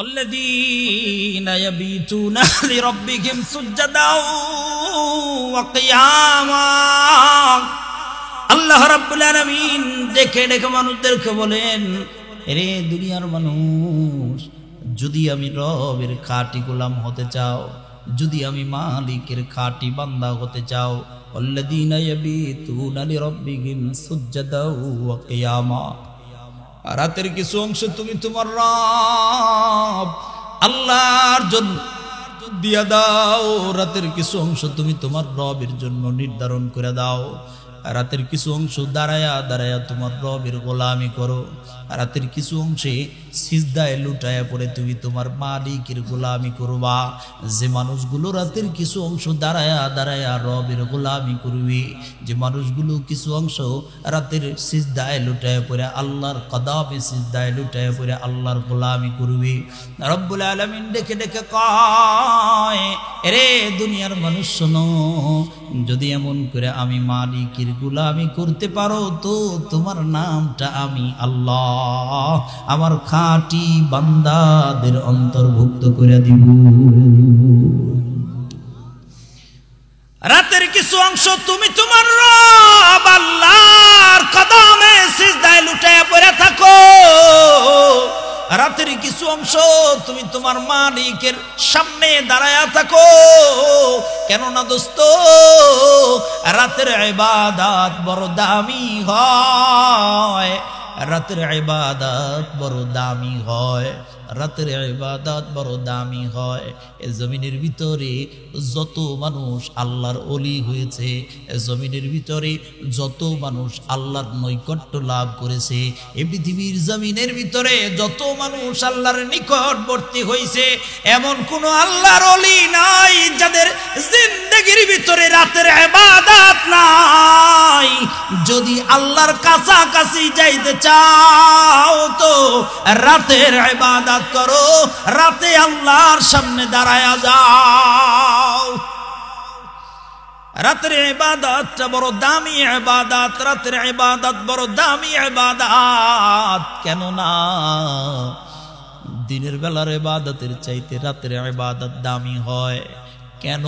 والذين يبيتون لربهم سجدا وقياما আল্লাহ রাব্বুল আলামিন দেখে দেখে মানুষদেরকে বলেন, এরে দুনিয়ার মানুষ, যদি আমি রবের খাঁটি গোলাম হতে চাও, যদি আমি মালিকের খাঁটি বান্দা হতে চাও, আল্লাযীনা ইয়াবিতুনা লিরাব্বিহিম সুজদাও ওয়া কিয়ামা, রাতের কিছু অংশ তুমি তোমার রব আল্লাহর জন্য দিয়া দাও, রাতের কিছু অংশ তুমি তোমার রবের জন্য নির্ধারণ করে দাও, রাতের কিছু অংশ দাঁড়ায়া দাঁড়ায়া তোমার রবের গোলামি করো, রাতের কিছু অংশে সিজদায় লুটায়া পড়ে তুমি তোমার মালিকের গোলামি করবা। যে মানুষগুলো রাতের কিছু অংশ দাঁড়ায়া দাঁড়ায়া রবের গোলামি করবে, যে মানুষগুলো কিছু অংশ রাতের সিজদায় লুটায়া পড়ে আল্লাহর কদমে সিজদায় লুটায়া পড়ে আল্লাহর গোলামি করবে, রব্বুল আলামিন ডেকে ডেকে কয়, এরে দুনিয়ার মানুষ শোনো, যদি এমন করে আমি মালিকের গোলামি করতে পারো তো তোমার নামটা আমি আল্লাহ আমার খাঁটি বান্দাদের অন্তর্ভুক্ত করে দিব। রাতের কিছু অংশ তুমি তোমার রব আল্লাহর কদমে সিজদায় লুটায়া পড়ে থাকো, রাতের কিছু অংশ তুমি তোমার মালিকের সামনে দাঁড়ায়া থাকো। কেননা দোস্ত, রাতের ইবাদত বড় দামি হয়, রাতের ইবাদত বড় দামি হয়, রাতের ইবাদত বড় দামি হয়। এই জমিনের ভিতরে যত মানুষ আল্লাহর ওলি হয়েছে, এই জমিনের ভিতরে যত মানুষ আল্লাহর নৈকট্য লাভ করেছে, এই পৃথিবীর জমিনের ভিতরে যত মানুষ আল্লাহর নিকটবর্তী হয়েছে, এমন কোন আল্লাহর ওলি নাই যাদের জিন্দেগির ভিতরে রাতের ইবাদত নাই। যদি আল্লাহর কাছাকাছি যাইতে চাও তো রাতের ইবাদত করো, রাতে আল্লাহর সামনে দাঁড়ায়া যাও। রাতের ইবাদতটা বড় দামি ইবাদত, রাতের ইবাদত বড় দামি ইবাদত। কেন না দিনের বেলার ইবাদতের চাইতে রাতের ইবাদত দামি হয়। কেন?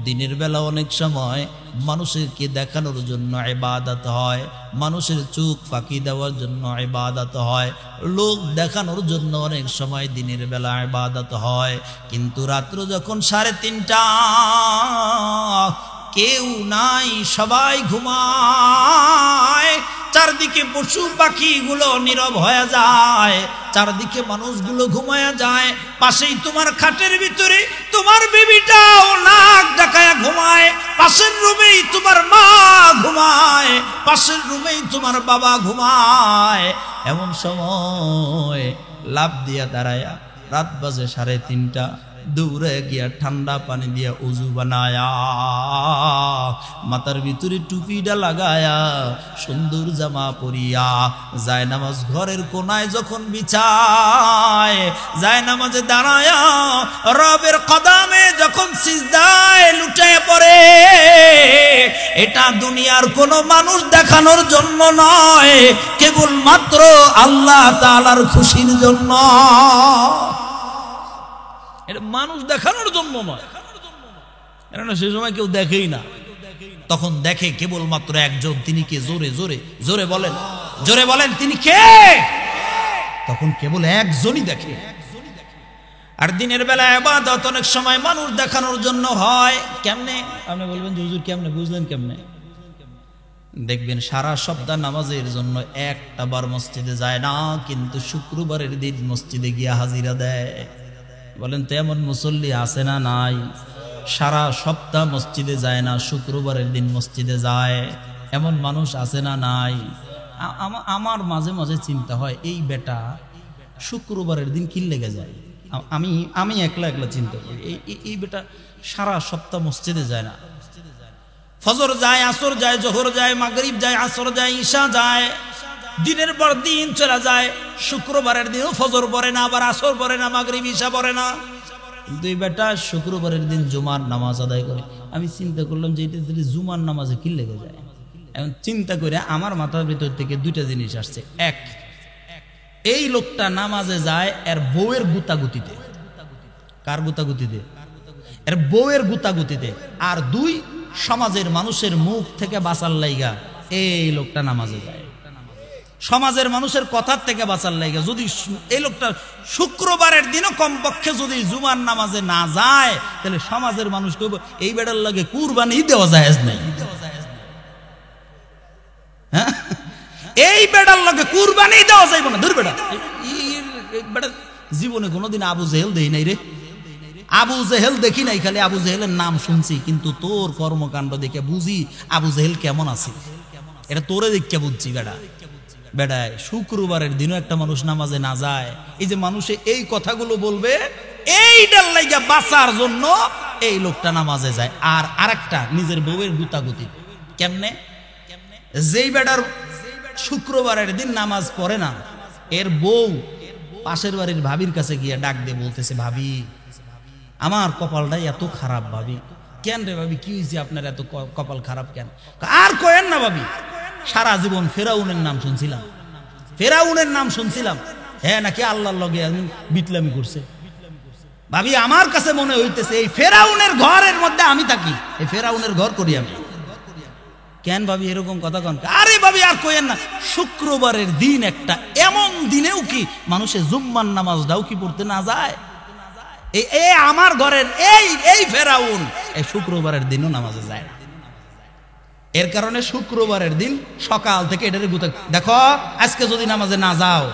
দিনের বেলা অনেক সময় মানুষকে দেখানোর জন্য ইবাদত হয়, মানুষের চোখ ফাঁকি দেওয়ার জন্য ইবাদত হয়, লোক দেখানোর জন্য অনেক সময় দিনের বেলা ইবাদত হয়। কিন্তু রাত্র যখন 3:30, কেউ নাই, সবাই ঘুমায়, চারদিকে পশু পাখিগুলো নীরব হয়ে যায়, চারদিকে মানুষগুলো ঘুমায়া যায়, পাশেই তোমার খাটের ভিতরে তোমার বেবিটাও নাক ডাকায়া ঘুমায়, পাশের রুমেই তোমার মা ঘুমায়, পাশের রুমেই তোমার বাবা ঘুমায়। এমন সময় লাফ দিয়া দাঁড়ায়া রাত বাজে 3:30, দৌড়ে গিয়া ঠান্ডা পানি দিয়া উজু বানায়া, মাথার ভিতরে টুপিটা লাগায়া, সুন্দর জামা পরিয়া, যায় নামাজ ঘরের কোনায় যখন বিছায়, যায় নামাজে দাঁড়ায়া রবের কদমে যখন সিজদায় লুটায় পড়ে, এটা দুনিয়ার কোন মানুষ দেখানোর জন্য নয়, কেবল মাত্র আল্লাহ তাআলার খুশির জন্য। এটা মানুষ দেখানোর জন্য নয়, কেননা সে সময় কেউ দেখেই না, তখন দেখে কেবলমাত্র একজন। তিনি কে? জোরে জোরে জোরে বলেন, জোরে বলেন, তিনি কে? তখন কেবল একজনই দেখে। আর দিনের বেলা ইবাদত অনেক সময় মানুষ দেখানোর জন্য হয়। কেমনে? আপনি বলবেন যে হুজুর কেমনে বুঝলেন? কেমনে দেখবেন, সারা সপ্তাহ নামাজের জন্য একটা বার মসজিদে যায় না, কিন্তু শুক্রবারের দিন মসজিদে গিয়া হাজিরা দেয়। বলেন তো এমন মুসল্লি আছে না নাই? সারা সপ্তাহ মসজিদে যায় না, শুক্রবারের দিন মসজিদে যায়, এমন মানুষ আছে না নাই? আমার মাঝে মাঝে চিন্তা হয়, এই বেটা শুক্রবারের দিন কি লেগে যায়? আমি একলা একলা চিন্তা করি, এই বেটা সারা সপ্তাহ মসজিদে যায় না, ফজর যায়, আসর যায়, জোহর যায়, মাগরিব যায়, আসর যায়, ঈশা যায়, দিনের পর দিন চলে যায়, শুক্রবারের দিনও ফজর পড়ে না, আবার আসর পড়ে না, মাগরিব ঈশা পড়ে না। দুই বেটা শুক্রবারের দিন জুমার নামাজ আদায় করে। আমি চিন্তা করলাম যে এটা যদি জুমার নামাজে কি লেগে যায়। এখন চিন্তা করে আমার মাথার ভিতর থেকে দুইটা জিনিস আসছে। এক, এই লোকটা নামাজে যায় এর বউয়ের গুতাগুতিতে। কার গুতাগুতিতে? এর বউয়ের গুতাগুতিতে। আর দুই, সমাজের মানুষের মুখ থেকে বাঁচার লাইগা এই লোকটা নামাজে যায়, সমাজের মানুষের কথার থেকে বাঁচার লাইগা। যদি এই লোকটা শুক্রবারের দিনও কমপক্ষে যদি জুমার নামাজে না যায়, তাহলে সমাজের মানুষ কইব এই বেটার লাগে কুরবানি দেওয়া জায়েজ নাই। হ্যাঁ, এই বেটার লাগে কুরবানি দেওয়া যাইব না। ধর বেটা, বেটা জীবনে কোনোদিন আবু জেহেল দেই নাই রে, আবু জেহেল দেখি নাই, খালি আবু জেহেলের নাম শুনছি, কিন্তু তোর কর্মকাণ্ড দেখে বুঝি আবু জেহেল কেমন আছে। এটা তোরে দেখে বুঝছি বেটা। বেড়ায় শুক্রবারের দিনও একটা মানুষ নামাজে না যায়, এই যে মানুষে এই কথাগুলো বলবে, এইটার লাইগা বাঁচার জন্য এই লোকটা নামাজে যায়। আর আরেকটা, নিজের বউয়ের গুতাগুতি। কেমনে? যেই বেটার শুক্রবারের দিন নামাজ পড়ে না, এর বউ পাশের বাড়ির ভাবির কাছে গিয়ে ডাক দিয়ে বলতেছে, ভাবি আমার কপালটাই এত খারাপ। ভাবি, কেন রে ভাবি, কি হয়েছে আপনার এত কপাল খারাপ কেন? আর কয়েন না ভাবি, সারা জীবন ফেরাউনের নাম শুনছিলাম, ফেরাউনের নাম শুনছিলাম। হ্যাঁ, নাকি আল্লাহর লগে বিটলামি করছে। ভাবি আমার কাছে মনে হইতেছে এই ফেরাউনের ঘরের মধ্যে আমি থাকি, এই ফেরাউনের ঘর করি আমি। কেন ভাবি এরকম কথা কন? আরে ভাবি আর কইেন না, শুক্রবারের দিন একটা এমন দিনেও কি মানুষের জুম্মার নামাজটাও কি পড়তে না যায়? এই আমার ঘরের এই ফেরাউন এই শুক্রবারের দিনও নামাজে যায় না। এর কারণে শুক্রবারের দিন সকাল থেকে এটারে গুতা, দেখো আজকে যদি নামাজে না যাও,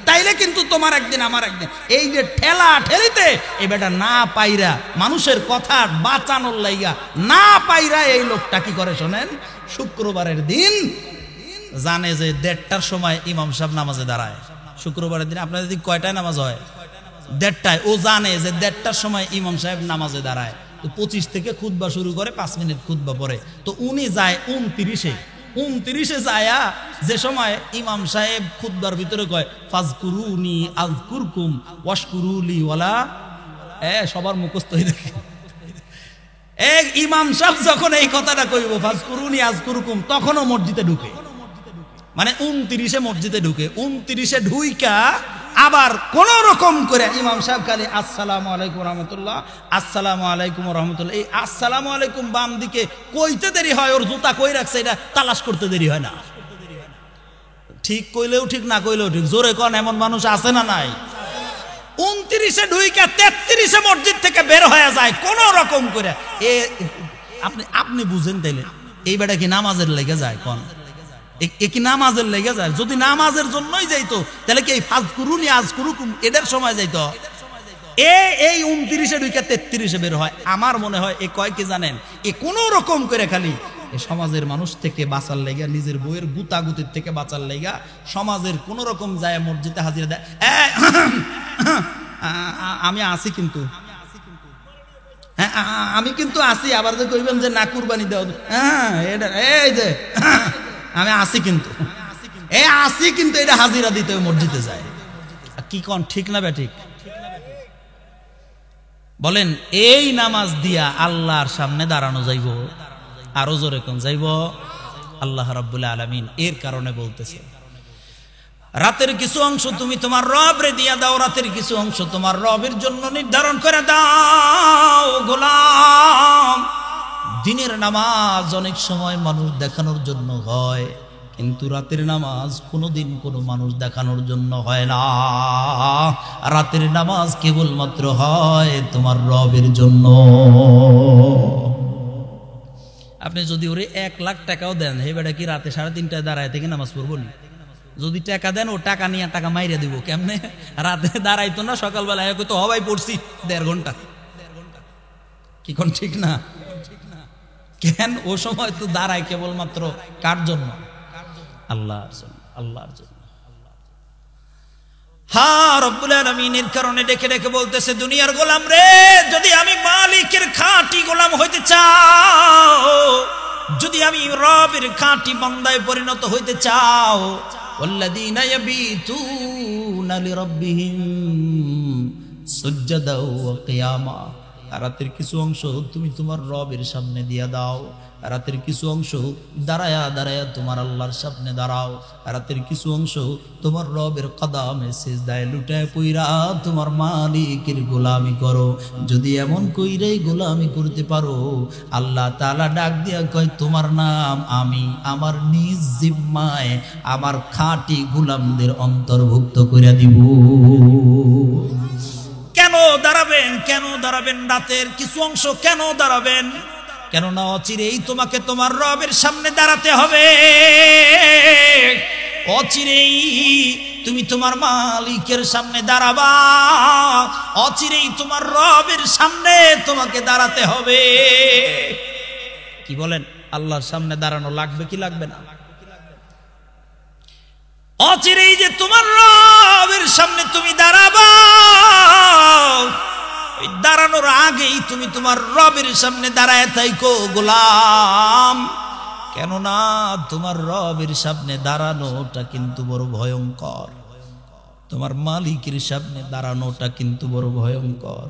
তাইলে কিন্তু তোমার একদিন আমার একদিন। এই যে ঠেলা ঠেলিতে এই বেটা না পাইরা, মানুষের কথা বাঁচানোর লাইগা না পাইরা এই লোকটা কি করে শোনেন, শুক্রবারের দিন জানে যে 1:30টার সময় ইমাম সাহেব নামাজে দাঁড়ায়। শুক্রবারের দিন আপনাদের দিন কয়টায় নামাজ হয়? 1:30টায়। ও জানে যে 1:30টার সময় ইমাম সাহেব নামাজে দাঁড়ায়, তো 25 থেকে খুতবা শুরু করে, 5 মিনিট খুতবা পরে। তো উনি যায় 29-এ যায়া, যে সময় ইমাম সাহেব খুতবার ভিতরে কয় ফাজকুরুনি আযকুরকুম ওয়াশকুরুলি ওয়ালা, সবার মুখস্থ হয়ে থাকে। এক ইমাম সাহেব যখন এই কথাটা কইব ফাজকুরুনি আযকুরকুম, তখনও মসজিদে ঢুকে, মানে 29-এ মসজিদে ঢুকে। 29-এ ঢুইকা আবার কোন রকম করে ইমাম সাহেব খালি আসসালামু আলাইকুম রহমতুল্লাহ, আসসালামু আলাইকুম রহমতুল্লাহ। এই আসসালামু আলাইকুম বাম দিকে কইতে দেরি হয়, ওর জুতা কই রাখছে এটা তালাশ করতে দেরি হয় না। ঠিক কইলেও ঠিক, না কইলেও ঠিক। জোরে কন, এমন মানুষ আছে না নাই? 29-এ ঢুইকা 33-এ মসজিদ থেকে বের হয়ে যায় কোন রকম করে। আপনি বুঝেন তাইলে এই বেটা কি নামাজের লেগে যায়? কোন এ কি নামাজের লেগে যায়? যদি নামাজের জন্যই যাইতো তাহলে কি এই ফাজকুরুনি আযকুরকুম এটার সময় যাইতো? এই 29-এ ঢুইকা 33-এ বের হয়। আমার মনে হয় এ কয় কি জানেন, এ কোন রকম করে খালি সমাজের মানুষ থেকে বাঁচার লেগা, নিজের বউয়ের গুতাগুতির থেকে বাঁচার লেগা সমাজের কোন রকম যায় মসজিদে হাজিরা দেয়। আমি আসি কিন্তু, হ্যাঁ আমি কিন্তু আসি। আবার যে কইবেন যে না কুরবানি দাও, এই যে আমি আসি কিন্তু, আসি কিন্তু, এটা হাজিরা দিতে মসজিদে যায়। কি কোন ঠিক না বেঠিক? বলেন, এই নামাজ দিয়া আল্লাহর সামনে দাঁড়ানো যাইব? আরো জোরে কোন যাইব? আল্লাহ রাব্বুল আলামিন এর কারণে বলতেছে, রাতের কিছু অংশ তুমি তোমার রবরে দিয়া দাও, রাতের কিছু অংশ তোমার রবের জন্য নির্ধারণ করে দাও গোলাম। দিনের নামাজ অনেক সময় মানুষ দেখানোর জন্য হয়, কিন্তু রাতের নামাজ কোনোদিন কোনো মানুষ দেখানোর জন্য হয় না। রাতের নামাজ কেবলমাত্র হয় তোমার রবের জন্য। আপনি যদি ওরে 1 লাখ টাকাও দেন, হে বেটা কি রাতে 3:30টায় দাঁড়ায় থেকে নামাজ পড়বো নি? যদি টাকা দেন, ও টাকা নিয়ে টাকা মাইরা দিব। কেমনে? রাতে দাঁড়াইতো না, সকালবেলায় তো হবাই পড়ছি 1.5 ঘন্টা। কি কোন ঠিক না? কেন? ও সময় তো দাঁড়ায় কেবলমাত্র কার জন্য? আল্লাহর জন্য, আল্লাহর জন্য। হ্যাঁ, রব্বুল আলামিনের কারণে ডেকে ডেকে বলতেছে, দুনিয়ার গোলাম রে, যদি আমি মালিকের খাঁটি গোলাম হইতে চাও, যদি আমি রবের খাঁটি বান্দায় পরিণত হইতে চাও, ওয়াল্লাযীনা ইয়াবিতুনা লিরাব্বিহিম সুজদাও ওয়া কিয়ামা, রাতের কিছু অংশ তুমি তোমার রবের সামনে দিয়া দাও, রাতের কিছু অংশ দাঁড়ায়া দাঁড়ায়া তোমার আল্লাহর সামনে দাঁড়াও, রাতের কিছু অংশ তোমার রবের কদমে সিজদায় লুটায় পইরা তোমার মালিকের গোলামি করো। যদি এমন কইরাই গোলামি করতে পারো, আল্লাহ তাআলা ডাক দিয়া কয় তোমার নাম আমি আমার নিজ জিম্মায় আমার খাঁটি গোলামদের অন্তর্ভুক্ত করে দিব। কেন দাঁড়াবেন, কেন দাঁড়াবেন? রাতের কিছু অংশ কেন দাঁড়াবেন? কেননা অচিরেই তোমাকে তোমার রবের সামনে দাঁড়াতে হবে। অচিরেই তুমি তোমার মালিকের সামনে দাঁড়াবা, অচিরেই তোমার রবের সামনে তোমাকে দাঁড়াতে হবে। কি বলেন? আল্লাহর সামনে দাঁড়ানো লাগবে কি লাগবে না? অচিরেই যে তোমার রবের সামনে তুমি দাঁড়াবা, ওই দাঁড়ানোর আগেই তুমি তোমার রবের সামনে দাঁড়ায় থাইকো গোলাম। কেননা তোমার রবের সামনে দাঁড়ানোটা কিন্তু বড় ভয়ঙ্কর, তোমার মালিকের সামনে দাঁড়ানোটা কিন্তু বড় ভয়ঙ্কর।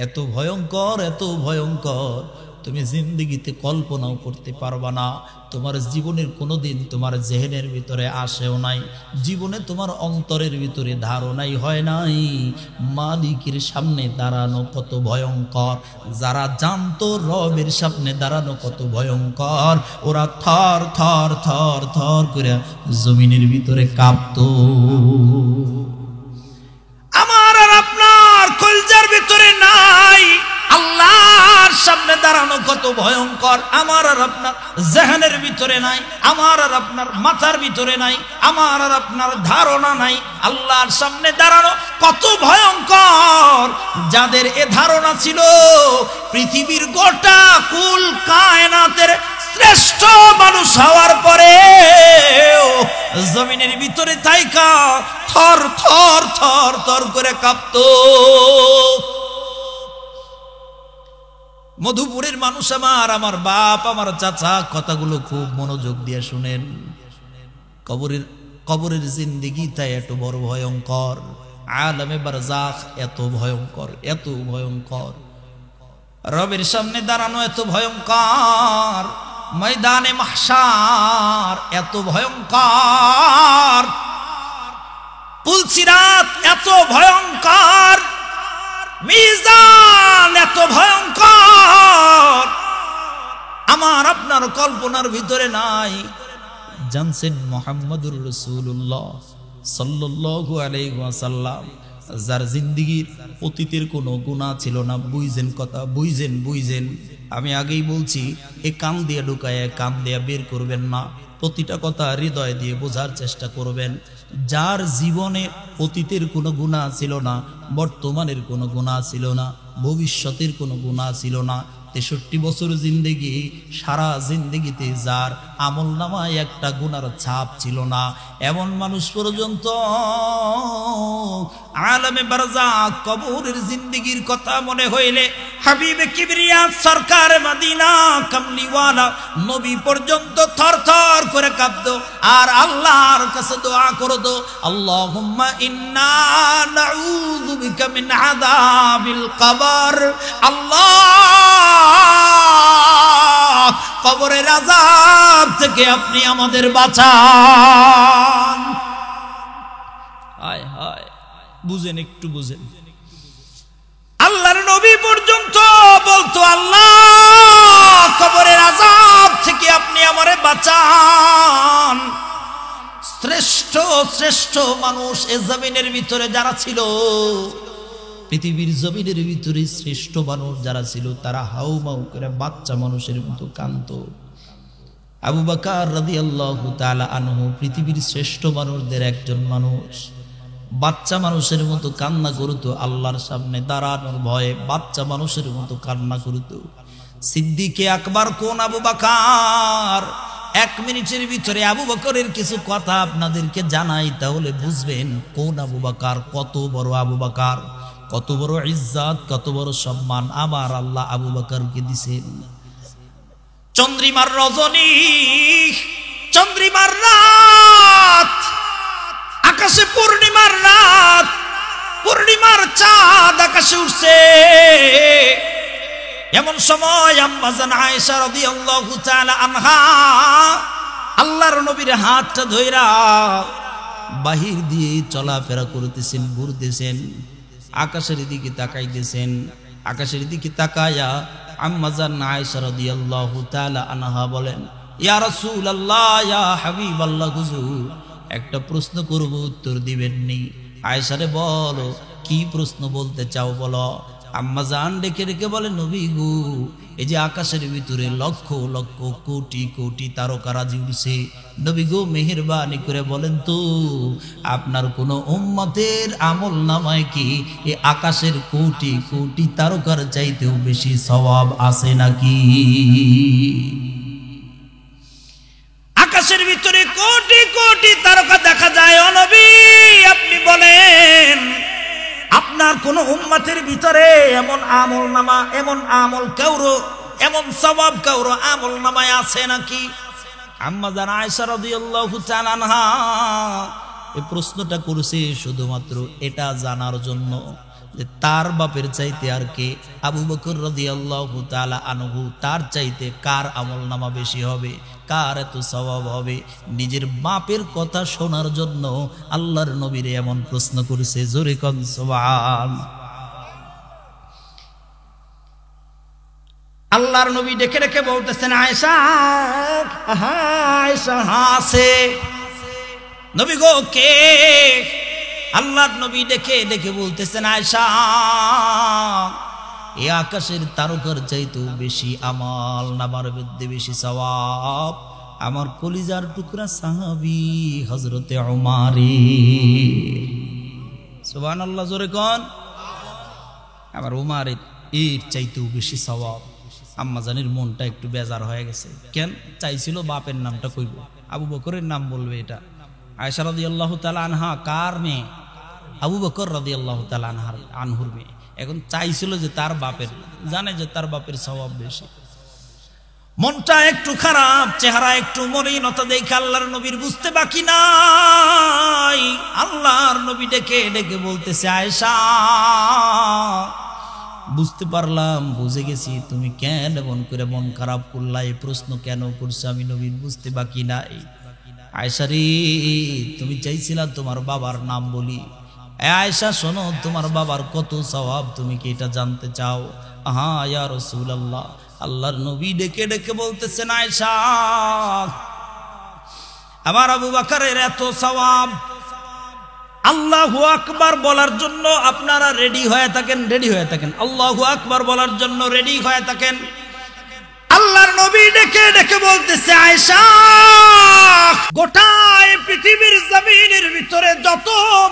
এত ভয়ঙ্কর, এত ভয়ঙ্কর তুমি জিন্দেগিতে কল্পনাও করতে পারবা না। তোমার জীবনের কোনোদিন তোমার জেহেনের ভিতরে আসেও নাই, জীবনে তোমার অন্তরের ভিতরে ধারণাই হয় নাই মালিকের সামনে দাঁড়ানো কত ভয়ঙ্কর। যারা জানতো রবের সামনে দাঁড়ানো কত ভয়ঙ্কর, ওরা থর থর থর থর করে জমিনের ভিতরে কাঁপতো। আমার আর আপনার কলজার ভিতরে নাই আল্লাহর সামনে দাঁড়ানো কত ভয়ঙ্কর। আমার আর আপনার জেহেনের ভিতরে নাই, আমার আর আপনার মাথার ভিতরে নাই, আমার আর আপনার ধারণা নাই আল্লাহর সামনে দাঁড়ানো কত ভয়ঙ্কর। যাদের এ ধারণা ছিল, পৃথিবীর গোটা কুল কায়নাতের শ্রেষ্ঠ মানুষ হওয়ার পরে জমিনের ভিতরে থাইকা থর থর থর থর করে কাঁপতো। মধুপুরের মানুষ আমার, আমার বাপ, আমার চাচা, কথাগুলো খুব মনোযোগ দিয়ে শুনেন। কবরের জিন্দেগি তাই এত বড় ভয়ঙ্কর, আলমে বারজাখ এত ভয়ঙ্কর, এত ভয়ঙ্কর। রবের সামনে দাঁড়ানো এত ভয়ঙ্কর, ময়দানে মাহশার এত ভয়ঙ্কর, পুলসিরাত এত ভয়ঙ্কর, মিজান এত ভয়ঙ্কর, আমার আপনার কল্পনার ভিতরে নাই। জানছেন মুহাম্মদুর রাসূলুল্লাহ সাল্লাল্লাহু আলাইহি ওয়াসাল্লাম, যার জিন্দেগির অতীতের কোনো গুনাহ ছিল না। বুঝছেন কথা? বুঝছেন? আমি আগেই বলছি, এ কান দিয়ে ঢুকায় কান দিয়ে বের করবেন না, প্রতিটা কথা হৃদয় দিয়ে বোঝার চেষ্টা করবেন। যার জীবনে অতীতের কোনো গুনাহ ছিল না, বর্তমানের কোনো গুনাহ ছিল না, ভবিষ্যতের কোনো গুনাহ ছিল না, 63 বছর জিন্দেগি, সারা জিন্দেগিতে যার আমল নামায় একটা গুনার ছাপ ছিল না, এমন মানুষ পর্যন্ত আলমে বারজাখ কবরের জিন্দেগির কথা মনে হইলে হাবিবে কিবরিয়া সরকার মদিনা কামলিওয়ালা নবী পর্যন্ত থরথর করে কাঁপতো আর আল্লাহর কাছে দোয়া করতো, আল্লাহুম্মা ইন্না নাউযু বিকা মিন আযাবিল কবর। আল্লাহ, কবরের আযাব থেকে আপনি আমাদের বাঁচান। হায় হায়, বুঝেন, একটু বুঝেন। আল্লাহর নবী পর্যন্ত বলতো, আল্লাহ, কবরের আযাব থেকে আপনি আমারে বাঁচান। শ্রেষ্ঠ শ্রেষ্ঠ মানুষ এ জমিনের ভিতরে যারা ছিল, পৃথিবীর জমিনের ভিতরে শ্রেষ্ঠ মানুষ যারা ছিল, তারা হাউমাউ করে বাচ্চা মানুষের মতো কাঁদতো। আবু বকর রাদিয়াল্লাহু তাআলা আনহু পৃথিবীর শ্রেষ্ঠ মানুষদের একজন মানুষ, বাচ্চা মানুষের মতো কান্না করতো। আল্লাহর সামনে দাঁড়ানোর ভয়ে বাচ্চা মানুষের মতো কান্না করতো। সিদ্দিকে আকবর কোন আবু বকর? 1 মিনিটের ভিতরে আবু বকরের কিছু কথা আপনাদেরকে জানাই, তাহলে বুঝবেন কোন আবু বকর, কত বড় আবু বকর, কত বড় ইজ্জত, কত বড় সম্মান আমার আল্লাহ আবু বকরকে দিয়েছেন। চন্দ্রিমার রজনী, চন্দ্রিমার রাত, আকাশে পূর্ণিমার রাত, পূর্ণিমার চাঁদ আকাশে উঠছে, এমন সময় আম্মা জান আয়েশা রাদিয়াল্লাহু তাআলা আনহা আল্লাহর নবীর হাতটা ধইরা বাহির দিয়ে চলাফেরা করতেছেন, ঘুরতেছেন, আকাশের দিকে তাকাইতেছেন। আকাশের দিকে তাকায়া আম্মা জান আয়েশা রাদিয়াল্লাহু তাআলা আনহা বলেন, ইয়া রাসূলুল্লাহ, ইয়া হাবিবাল্লাহ, হুজুর একটা প্রশ্ন করব, উত্তর দিবেন নি? আয়েশারে বলো, কি প্রশ্ন বলতে চাও বলো। আম্মা জান ডেকে ডেকে বলে, নবী গো, এই যে আকাশের ভিতরে লক্ষ লক্ষ কোটি কোটি তারকারাজি উড়ছে, নবী গো মেহেরবানি করে বলেন তো আপনার কোন উম্মতের আমল নামায় কি এই আকাশের কোটি কোটি তারকার চাইতেও বেশি সওয়াব আছে নাকি? আকাশের ভিতরে কোটি কোটি তারকা দেখা যায়, ও নবী আপনি বলেন আপনার কোন উম্মতের ভিতরে এমন আমল নামা, এমন আমল কাউরো, এমন সওয়াব কাউরো আমল নামায় আছে নাকি? আম্মা জান আয়েশা রাদিয়াল্লাহু তাআলা আনহা এই প্রশ্নটা করেছে শুধুমাত্র এটা জানার জন্য যে তার বাপের চাইতে আর কে, আবু বকর রাদিয়াল্লাহু তাআলা আনহু, তার চাইতে কার আমল নামা বেশি হবে, কার এত সওয়াব হবে। নিজের বাপের কথা শোনার জন্য আল্লাহর নবীরে এমন প্রশ্ন করেছে। জোরে কোন সুবহান। আল্লাহর নবী ডেকে ডেকে বলতেছেন, আয়েশা, আয়েশা হাসে। নবী গো কে? আল্লাহর নবী ডেকে ডেকে বলতেছেন, আয়েশা, এই আকাশের তারকার চাইতেও বেশি আমল নামার মধ্যে বেশি সওয়াব আমার কলিজার টুকরা সাহাবী হযরতে ওমর। সুবহানাল্লাহ, জোরে কোন। আমার ওমরের এর চাইতেও বেশি সওয়াব। আম্মা জানের মনটা একটু বেজার হয়ে গেছে। কেন? চাইছিল বাপের নামটা কইব, আবু বকরের নাম বলবে। এটা আয়েশা রাদিয়াল্লাহু তাআলা আনহা কার মেয়ে? আবু বকর রাদিয়াল্লাহু তাআলা আনহুর মেয়ে। এখন চাইছিল যে তার বাপের, জানে যে তার বাপের সওয়াব বেশি। মনটা একটু খারাপ, চেহারা একটু মলিনতা দেখে আল্লাহর নবীর বুঝতে বাকি নাই। আল্লাহর নবী ডেকে ডেকে বলতেছে, আয়েশা, বুঝতে পারলাম, বুঝে গেছি তুমি কেন এমন করে মন খারাপ করলা, এই প্রশ্ন কেন করছো আমি নবীর বুঝতে বাকি নাই। আয়েশা রে, তুমি চাইছিলা তোমার বাবার নাম বলি। আয়েশা শোনো, তোমার বাবার কত সওয়াব তুমি কি এটা জানতে চাও? হ্যাঁ ইয়া রাসূলুল্লাহ। আল্লাহর নবী ডেকে ডেকে বলতেছেন, আয়েশা, আমার আবু বকরের এত সওয়াব, আল্লাহু আকবার বলার জন্য আপনারা রেডি হয়ে থাকেন, রেডি হয়ে থাকেন, আল্লাহু আকবার বলার জন্য রেডি হয়ে থাকেন। আল্লাহর নবী ডেকে ডেকে বলতেছে, আয়েশা, গোটা পৃথিবীর জমিনের ভিতরে যত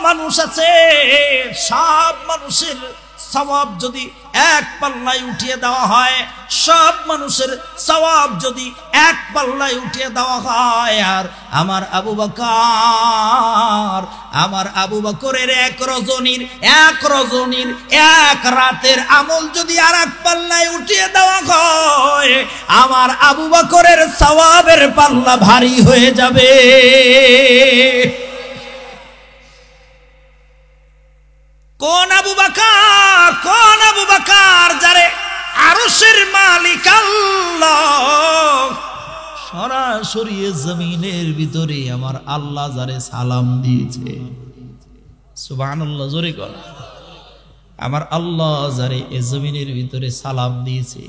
মানুষ আছে সব মানুষের সওয়াব যদি এক পাল্লায় উঠিয়ে দেওয়া হয়, সব মানুষের সওয়াব যদি এক পাল্লায় উঠিয়ে দেওয়া হয়, আর আমার আবু বকরের এক রজনীর এক রাতের আমল যদি আর এক পাল্লায় উঠিয়ে দেওয়া হয়, আমার আবু বকরের সওয়াবের পাল্লা ভারী হয়ে যাবে। কোন আবু বকর? কোন আবু বকর যারে আরশের মালিক আল্লাহ সরাসরি জমিনের ভিতরে আমার আল্লাহ যারে সালাম দিয়েছে। সুবহানাল্লাহ, জোরে কর। আমার আল্লাহ যারে এ জমিনের ভিতরে সালাম দিয়েছে।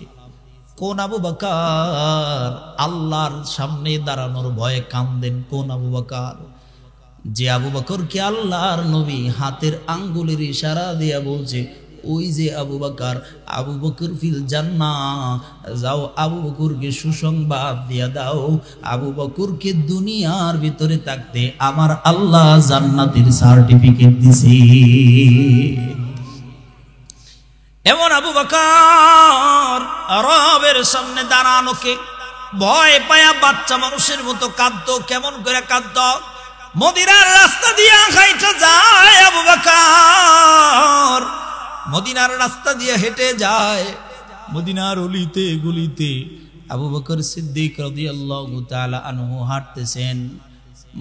কোন আবু বকর আল্লাহর সামনে দাঁড়ানোর ভয়ে কাঁদেন? কোন আবু বকর? যে আবু বকরকে আল্লাহর নবী হাতের আঙ্গুলের ইশারা দিয়া বলছে, ওই যে আবু বকর ফিল জান্নাহ, যাও আবু বকরকে সুসংবাদ দিয়া দাও, আবু বকরকে দুনিয়ার ভিতরে থাকতে আমার আল্লাহ জান্নাতের সার্টিফিকেট দিছে। এমন আবু বকর রবের সামনে দাঁড়ানোকে ভয় পায়া বাচ্চা মানুষের মতো কাঁদতো। কেমন করে কাঁদতো? মদিনার রাস্তা দিয়া খাইতে যায় আবু বকর, মদিনার রাস্তা দিয়ে হেঁটে যায়, মদিনার অলিতে গলিতে আবু বকর সিদ্দিক রাদিয়াল্লাহু তাআলা আনহু হাঁটতেছেন।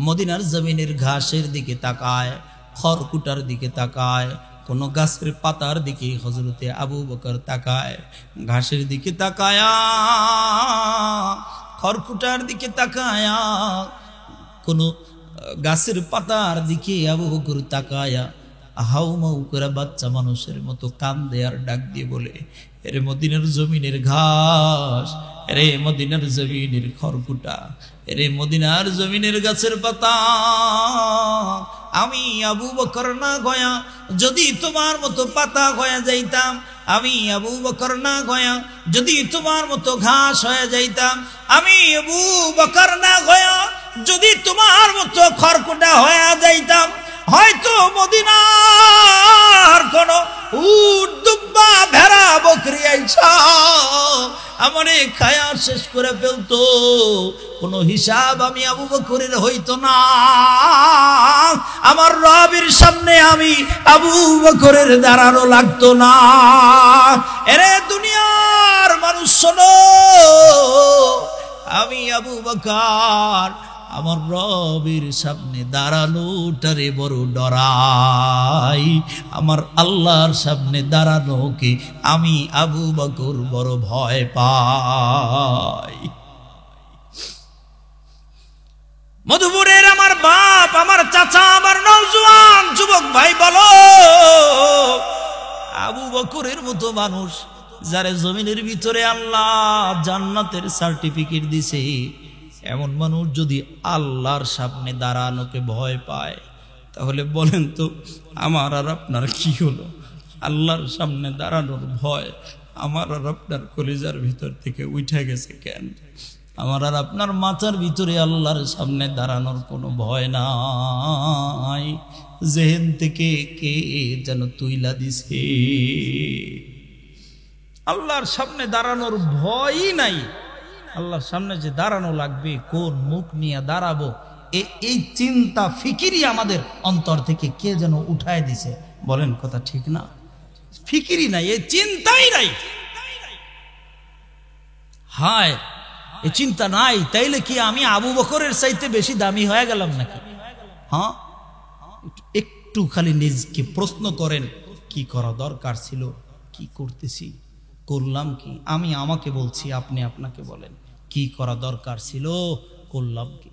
মদিনার জমিনের ঘাসের দিকে তাকায়, খড়কুটার দিকে তাকায়, কোনো গাছের পাতার দিকে হযরতে আবু বকর তাকায়, ঘাসের দিকে তাকায়া, খড়কুটার দিকে তাকায়া, কোনো গাছের পাতার দিকে আবু বকর তাকায়া হাউমাউ করে বাচ্চা মানুষের মতো কান্দে আর ডাক দিয়ে বলে, এরে মদিনার জমিনের ঘাস, এরে মদিনার জমিনের খড়কুটা, এরে মদিনার জমিনের গাছের পাতা, আমি আবু বকর না গয়া যদি তোমার মতো পাতা গয়া যাইতাম, আমি আবু বকর না গয়া যদি তোমার মতো ঘাস হয়ে যাইতাম, আমি আবু বকর না গয়া যদি তোমার মতো খড়কুটা হয়ে যাইতাম, হয়তো মদিনার কোন উট দুব্বা ভেড়া বকরি আইছা আমারে খায়া শেষ করে ফেলতো, কোনো হিসাব আমি আবু বকরের হইতো না, আমার রবের সামনে আমি আবু বকরের দাঁড়ানো লাগতো না। এরে দুনিয়ার মানুষ শোনো, আমি আবু বকর আমার রবের সামনে দাঁড়ানোটারে বড় ডরাই, আমার আল্লাহর সামনে দাঁড়ানোকে আমি আবু বকর বড় ভয় পাই। মধুপুরের আমার বাপ, আমার চাচা, আমার নওজোয়ান যুবক ভাই বলো, আবু বকরের মতো মানুষ যারে জমিনের ভিতরে আল্লাহ জান্নাতের সার্টিফিকেট দিছে, এমন মানুষ যদি আল্লাহর সামনে দাঁড়ানোকে ভয় পায়, তাহলে বলেন তো আমার আর আপনার কি হলো? আল্লাহর সামনে দাঁড়ানোর ভয় আমার আর আপনার কলিজার ভিতর থেকে উঠে গেছে কেন? আমার আর আপনার মাথার ভিতরে আল্লাহর সামনে দাঁড়ানোর কোনো ভয় নাই, জেহেন থেকে কে যেন তুইলা দিছে। আল্লাহর সামনে দাঁড়ানোর ভয়ই নাই। আল্লাহর সামনে যে দাঁড়ানো লাগবে, কোন মুখ নিয়ে দাঁড়াবো, এই চিন্তা ফিকিরই আমাদের অন্তর থেকে কে যেন উঠায় দিছে। বলেন কথা ঠিক না? ফিকিরই নাই, এই চিন্তাই নাই। হায়, এই চিন্তা নাই, তাইলে কি আমি আবু বকরের চাইতে বেশি দামি হয়ে গেলাম নাকি? হ্যাঁ, একটু খালি নিজকে প্রশ্ন করেন, কি করা দরকার ছিল, কি করতেছি, করলাম কি? আমি আমাকে বলছি, আপনি আপনাকে বলেন, কি করা দরকার ছিল, করলাম কি?